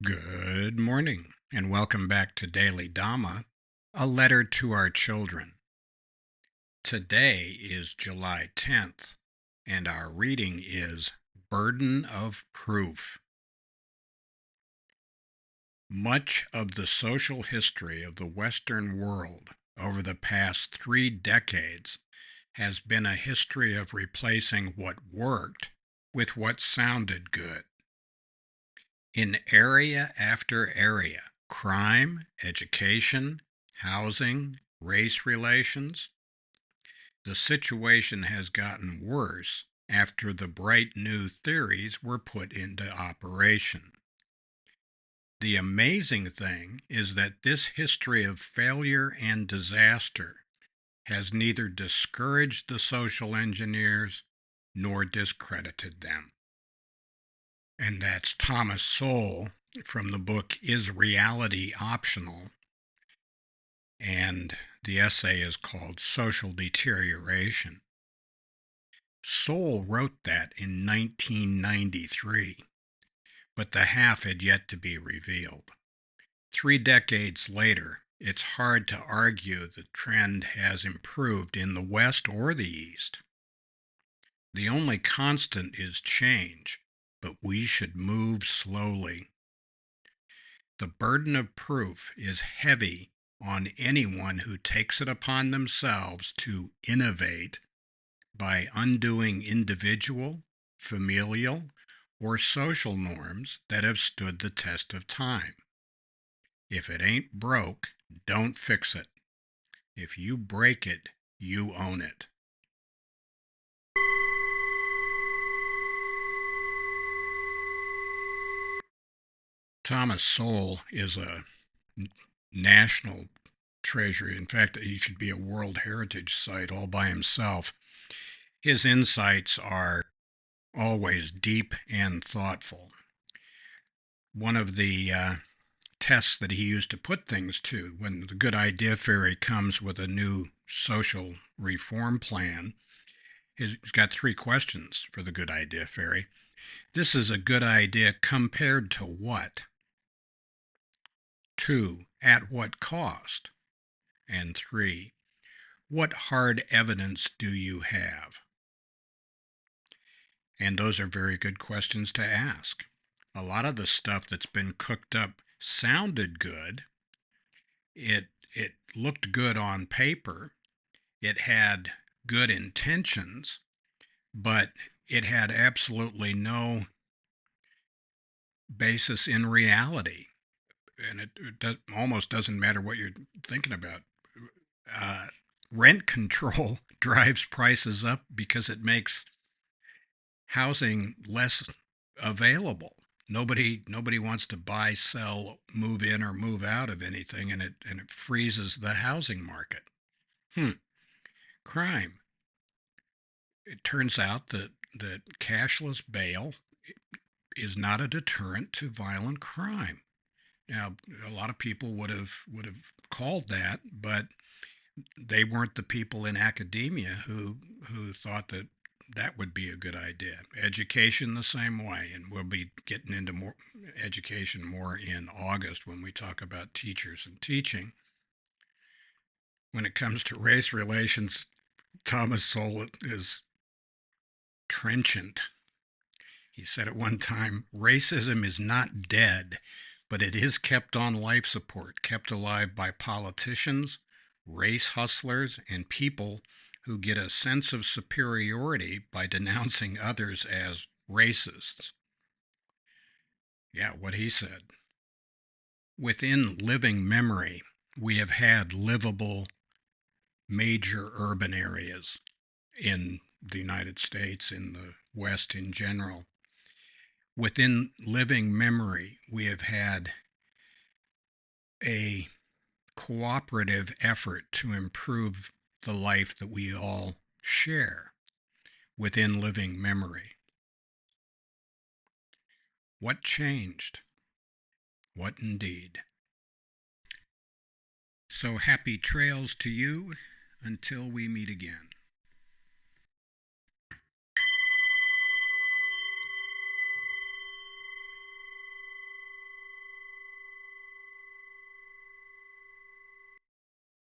Good morning, and welcome back to Daily Dhamma, a letter to our children. Today is July 10th, and our reading is Burden of Proof. Much of the social history of the Western world over the past 3 decades has been a history of replacing what worked with what sounded good. In area after area, crime, education, housing, race relations, the situation has gotten worse after the bright new theories were put into operation. The amazing thing is that this history of failure and disaster has neither discouraged the social engineers nor discredited them. And that's Thomas Sowell from the book Is Reality Optional? And the essay is called Social Deterioration. Sowell wrote that in 1993, but the half had yet to be revealed. 3 decades later, it's hard to argue the trend has improved in the West or the East. The only constant is change, but we should move slowly. The burden of proof is heavy on anyone who takes it upon themselves to innovate by undoing individual, familial, or social norms that have stood the test of time. If it ain't broke, don't fix it. If you break it, you own it. Thomas Sowell is a national treasure. In fact, he should be a World Heritage Site all by himself. His insights are always deep and thoughtful. One of the tests that he used to put things to when the Good Idea Fairy comes with a new social reform plan, he's got 3 questions for the Good Idea Fairy. This is a good idea compared to what? 2, at what cost? And 3, what hard evidence do you have? And those are very good questions to ask. A lot of the stuff that's been cooked up sounded good. It looked good on paper. It had good intentions, but it had absolutely no basis in reality. And it almost doesn't matter what you're thinking about. Rent control drives prices up because it makes housing less available. Nobody wants to buy, sell, move in, or move out of anything, and it freezes the housing market. Crime. It turns out that cashless bail is not a deterrent to violent crime. Now, a lot of people would have called that, but they weren't the people in academia who thought that would be a good idea. Education the same way, and we'll be getting into more education more in August when we talk about teachers and teaching. When it comes to race relations, Thomas Sowell is trenchant. He said at one time, racism is not dead, but it is kept on life support, kept alive by politicians, race hustlers, and people who get a sense of superiority by denouncing others as racists. Yeah, what he said. Within living memory, we have had livable major urban areas in the United States, in the West in general. Within living memory, we have had a cooperative effort to improve the life that we all share within living memory. What changed? What indeed? So happy trails to you until we meet again.